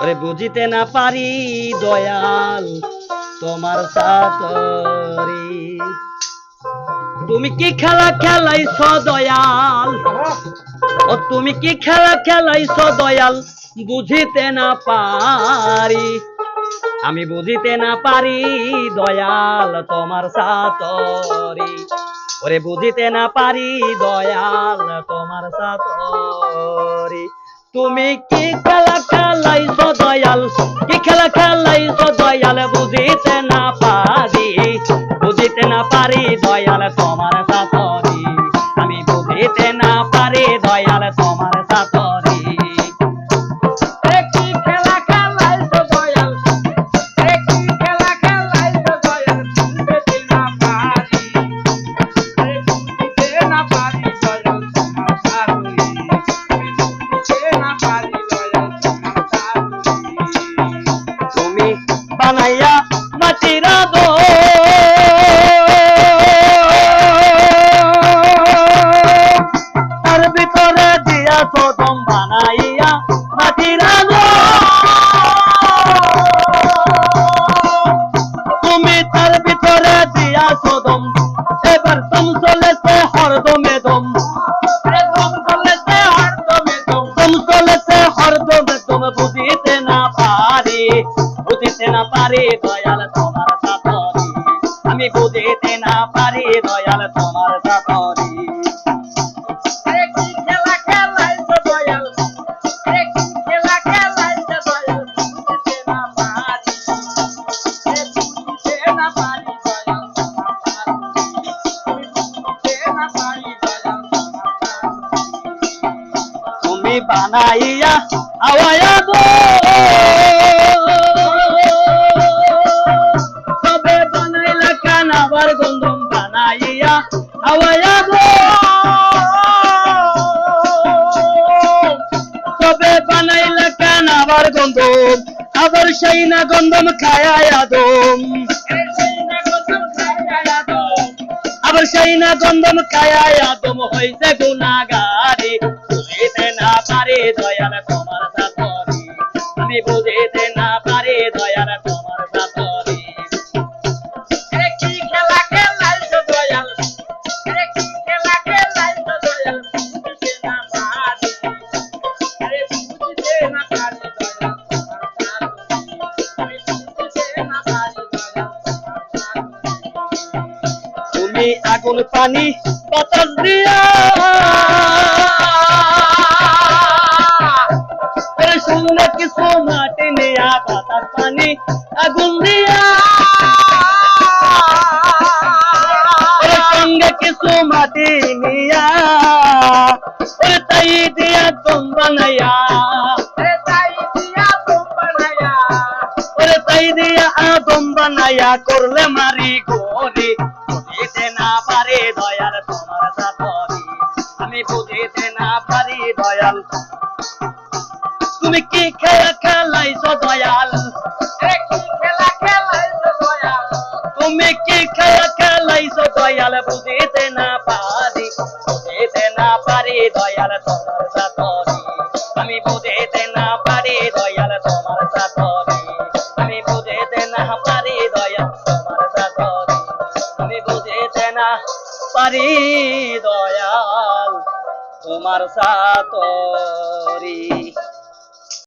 ওরে বুঝিতে না পারি দয়াল তোমার সাতরি। তুমি কি খেলা খেলাইছ দয়াল, ও তুমি কি খেলা খেলাইছ দয়াল, বুঝিতে না পারি। আমি বুঝিতে না পারি দয়াল তোমার সাতরি। ওরে বুঝিতে না পারি দয়াল তোমার সাতরি। তুমি কি খেলা খেলাইছ দয়াল, কি খেলা খেলাইছ দয়াল, বুঝিতে না পারি। বুঝিতে না পারি দয়াল তোমার সাতরি। আমি বুঝিতে না পারি দয়াল তোমার সাতরি। বানাইয়া মাটির তার ভিতরে দিয়া সদম বানাইয়া মাটির তুমি তার ভিতরে দিয়া সদম। এবার দম চলেছে হরদমে দম, দম চলেছে হরদমে দম, দম চলেছে হরদমে দম। বুঝিতে না পারি, বুঝিতে না পারি দয়াল তোমার সাতরি। আমি বুঝিতে না পারি দয়াল তোমার সাতরি। তুমি বানাইয়া আওয়ায়া গো, তবে বানাইলা কান আবার গন্ধম বানাইয়া আওয়ায়া গো, তবে বানাইলা কান আবার গন্ধম, আবার সেই না গন্ধম খায়া দম, আবার সেই না গন্ধম খায়া দম। হইছে গুনাহগারি, বুঝিতে না পারি দয়াল তোমার সাতরি। আমি বুঝিতে না পারি দয়াল তোমার সাতরি। তুমি আগুন পানি বাতাস দিয়া সঙ্গে কিছু মাটি নিয়া, বাতাস পানি আগুন দিয়া সঙ্গে কিছু মাটি নিয়া, তাই দিয়া দম বানাইয়া, তাই দিয়া দম বানাইয়া করলে মারি গোরি। বুঝিতে না পারি দয়াল তোমার সাতরি। আমি বুঝিতে না পারি দয়াল। তুমি কি খেলা খেলাইছ দয়াল, তুমি কি খেলা খেলাইছ দয়াল, বুঝিতে না পারি। বুঝিতে না পারি দয়াল তোমার সাতরি। আমি বুঝিতে না পারি দয়াল তোমার সাতরি। আমি বুঝিতে না পারি দয়াল তোমার সাতরি। আমি বুঝিতে না পারি দয়াল তোমার সাতরি।